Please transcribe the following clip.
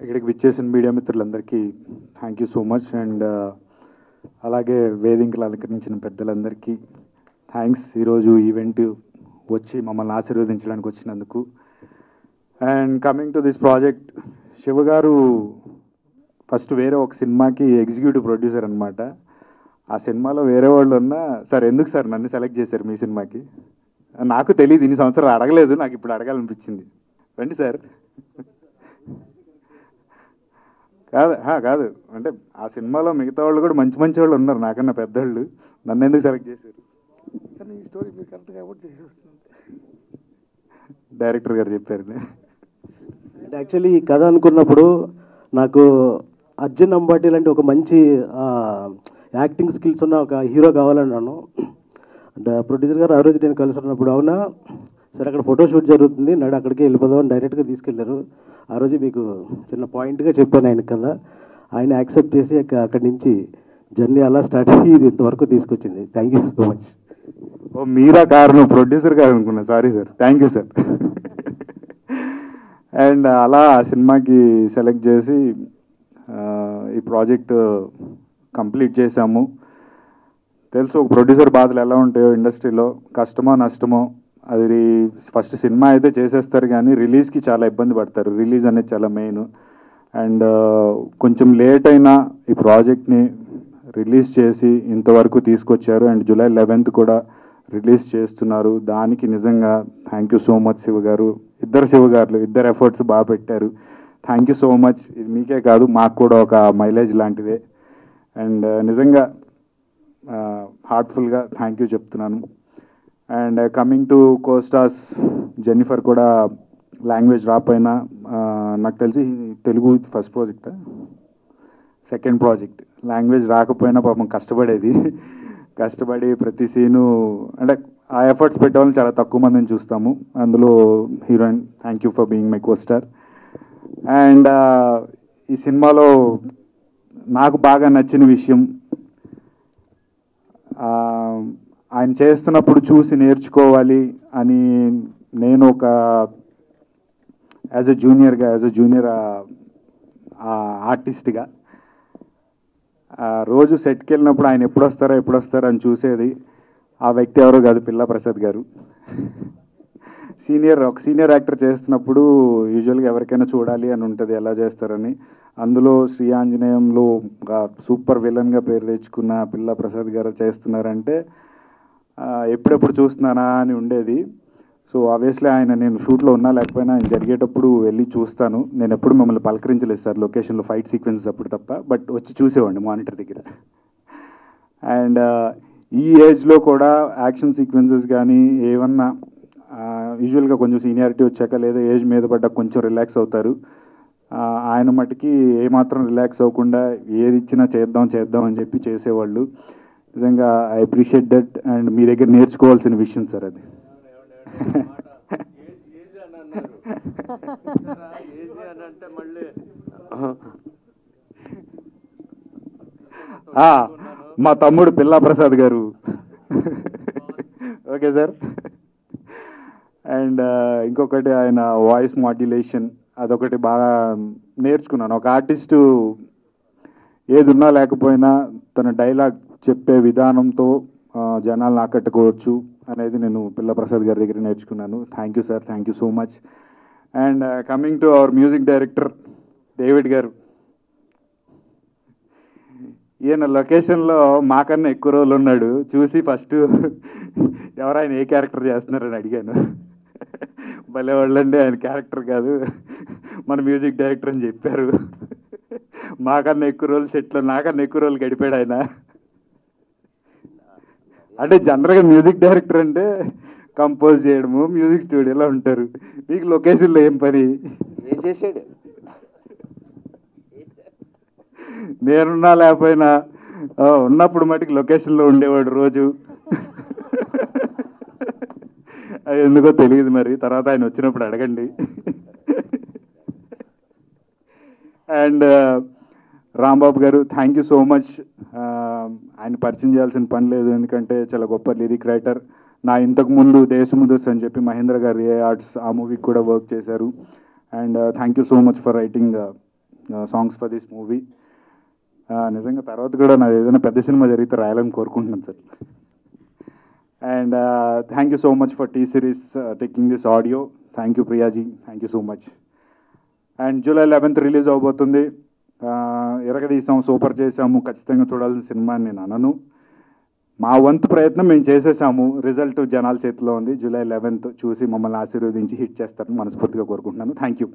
ఇక్కడికి విచ్చేసిన మీడియా మిత్రులందరికీ thank you so much. And అలాగే వేదికలు అలంకరించిన పెద్దలందరికీ థ్యాంక్స్. ఈరోజు ఈవెంట్ వచ్చి మమ్మల్ని ఆశీర్వదించడానికి వచ్చినందుకు. And coming to this project, Shiva గారు ఫస్ట్ వేరే ఒక సినిమాకి ఎగ్జిక్యూటివ్ ప్రొడ్యూసర్ అనమాట. ఆ సినిమాలో వేరే వాళ్ళు ఉన్నా, సార్ ఎందుకు సార్ నన్ను సెలెక్ట్ చేశారు మీ సినిమాకి? నాకు తెలియదు, ఇన్ని సంవత్సరాలు అడగలేదు, నాకు ఇప్పుడు అడగాలనిపించింది. రండి సార్. కాదు అంటే ఆ సినిమాలో మిగతా వాళ్ళు కూడా మంచి మంచి వాళ్ళు ఉన్నారు నాకన్నా పెద్దవాళ్ళు, నన్ను ఎందుకు సెలెక్ట్ చేశారు? కానీ ఈ స్టోరీ మీకు కరెక్ట్గా ఎవరు చేసేస్తుంది? డైరెక్టర్ గారు చెప్పారు. యాక్చువల్లీ ఈ కథ అనుకున్నప్పుడు నాకు అర్జున్ అంబాటి లాంటి ఒక మంచి యాక్టింగ్ స్కిల్స్ ఉన్న ఒక హీరో కావాలన్నాను. అంటే ప్రొడ్యూసర్ గారు ఆ రోజు నేను కలుసుకున్నప్పుడు, అవునా సరే అక్కడ ఫోటోషూట్ జరుగుతుంది నాడు అక్కడికి వెళ్ళిపోదాం అని డైరెక్ట్గా తీసుకెళ్లారు. ఆ రోజు మీకు చిన్న పాయింట్గా చెప్పాను ఆయన కదా, ఆయన యాక్సెప్ట్ చేసి అక్కడి నుంచి జర్నీ అలా స్టార్ట్ అయ్యి ఇది ఇంతవరకు తీసుకొచ్చింది. Thank you so much. ఓ మీరా కారణం, ప్రొడ్యూసర్ గారు అనుకున్నా, sorry sir. Thank you sir. And అలా సినిమాకి సెలెక్ట్ చేసి ఈ ప్రాజెక్ట్ కంప్లీట్ చేశాము. తెలుసు ఒక ప్రొడ్యూసర్ బాధలు ఎలా ఉంటాయో ఇండస్ట్రీలో, కష్టమో నష్టమో. అది ఫస్ట్ సినిమా అయితే చేసేస్తారు కానీ రిలీజ్కి చాలా ఇబ్బంది పడతారు. రిలీజ్ అనేది చాలా మెయిన్. అండ్ కొంచెం లేట్ అయినా ఈ ప్రాజెక్ట్ని రిలీజ్ చేసి ఇంతవరకు తీసుకొచ్చారు. అండ్ జూలై 11th కూడా రిలీజ్ చేస్తున్నారు. దానికి నిజంగా thank you so much Shiva గారు. ఇద్దరు శివ గారు, ఇద్దరు ఎఫర్ట్స్ బాగా పెట్టారు. Thank you so much. ఇది మీకే కాదు మాకు కూడా ఒక మైలేజ్ లాంటిదే. అండ్ నిజంగా హార్ట్ఫుల్గా థ్యాంక్ యూ చెప్తున్నాను. And coming to co-stars, Jennifer కూడా లాంగ్వేజ్ రాపోయినా నాకు తెలిసి Telugu first project, second project, language రాకపోయినా పాపం కష్టపడి ప్రతి సీను అంటే ఆ ఎఫర్ట్స్ పెట్టేవాళ్ళని చాలా తక్కువ మందిని చూస్తాము. అందులో heroine, thank you for being my co-star. And ఈ సినిమాలో నాకు బాగా నచ్చిన విషయం, ఆయన చేస్తున్నప్పుడు చూసి నేర్చుకోవాలి అని నేను ఒక యాజ్ ఎ జూనియర్ ఆర్టిస్ట్గా రోజు సెట్కి వెళ్ళినప్పుడు ఆయన ఎప్పుడు వస్తారో అని చూసేది. ఆ వ్యక్తి ఎవరో కాదు, పిల్లా ప్రసాద్ గారు. ఒక సీనియర్ యాక్టర్ చేస్తున్నప్పుడు యూజువల్గా ఎవరికైనా చూడాలి అని ఉంటుంది ఎలా చేస్తారని. అందులో శ్రీ ఆంజనేయంలో సూపర్ విలన్గా పేరు తెచ్చుకున్న పిల్లా ప్రసాద్ గారు చేస్తున్నారంటే ఎప్పుడెప్పుడు చూస్తున్నానా అని ఉండేది. సో ఆబ్వియస్లీ ఆయన, నేను షూట్లో ఉన్నా లేకపోయినా ఆయన జరిగేటప్పుడు వెళ్ళి చూస్తాను. నేను ఎప్పుడు మిమ్మల్ని పలకరించలేదు సార్ లొకేషన్లో ఫైట్ సీక్వెన్సెస్ అప్పుడు తప్ప, బట్ వచ్చి చూసేవాడిని మానిటర్ దగ్గర. అండ్ ఈ ఏజ్లో కూడా యాక్షన్ సీక్వెన్సెస్ కానీ ఏమన్నా యూజువల్గా కొంచెం సీనియారిటీ వచ్చాక లేదా ఏజ్ మీద పడ్డా కొంచెం రిలాక్స్ అవుతారు. ఆయన మటుకి ఏమాత్రం రిలాక్స్ అవ్వకుండా ఏది ఇచ్చినా చేద్దాం అని చెప్పి చేసేవాళ్ళు. నిజంగా ఐ అప్రిషియేట్ దట్. అండ్ మీ దగ్గర నేర్చుకోవాల్సిన విషయం సార్ అది. మా తమ్ముడు పిల్లా ప్రసాద్ గారు. Okay sir. అండ్ ఇంకొకటి ఆయన వాయిస్ మాడ్యులేషన్, అదొకటి బాగా నేర్చుకున్నాను. ఒక ఆర్టిస్టు ఏది ఉన్నా లేకపోయినా తన డైలాగ్ చెప్పే విధానంతో జనాలను ఆకట్టుకోవచ్చు అనేది నేను పిల్ల ప్రసాద్ గారి దగ్గర నేర్చుకున్నాను. Thank you sir, thank you so much. And coming to our music director David గారు, ఈయన లొకేషన్లో మాకన్నా ఎక్కువ రోజులు ఉన్నాడు. చూసి ఫస్ట్ ఎవరైనా ఏ క్యారెక్టర్ చేస్తున్నారని అడిగాను. భలే వాళ్ళండి, ఆయన క్యారెక్టర్ కాదు మన మ్యూజిక్ డైరెక్టర్ అని చెప్పారు. మాకన్నా ఎక్కువ రోజులు సెట్లో, నాకన్నా ఎక్కువ రోజులు గడిపాడు ఆయన. అంటే జనరల్గా మ్యూజిక్ డైరెక్టర్ అంటే కంపోజ్ చేయడము, మ్యూజిక్ స్టూడియోలో ఉంటారు. మీకు లొకేషన్లో ఏం పని? చేసాడు. నేనున్నా లేకపోయినా ఉన్నప్పుడు మటుకు లొకేషన్లో ఉండేవాడు రోజు. అది ఎందుకో తెలియదు మరి, తర్వాత ఆయన వచ్చినప్పుడు అడగండి. అండ్ రాంబాబు గారు, థ్యాంక్ యూ సో మచ్. ఆయన పరిచయం చేయాల్సిన పని లేదు, ఎందుకంటే చాలా గొప్ప లిరిక్ రైటర్. నా ఇంతకుముందు దేశముదర్స్ అని చెప్పి మహేంద్ర గారు ఏ ఆర్ట్స్ ఆ మూవీకి కూడా వర్క్ చేశారు. And thank you so much for writing songs for this movie. నిజంగా తర్వాత కూడా నాది ఏదైనా పెద్ద సినిమా జరిగితే రాయాలని కోరుకుంటున్నాను sir. And thank you so much for T series taking this audio. Thank you Priya ji, thank you so much. And July 11th release అవబోతుంది. ఎరగదీసాము, సూపర్ చేసాము, ఖచ్చితంగా చూడాల్సిన సినిమా అని నేను అనను. మా వంతు ప్రయత్నం మేము చేసేసాము, రిజల్ట్ జనాల చేతిలో ఉంది. జూలై 11th చూసి మమ్మల్ని ఆశీర్వదించి హిట్ చేస్తారని మనస్ఫూర్తిగా కోరుకుంటున్నాను. Thank you.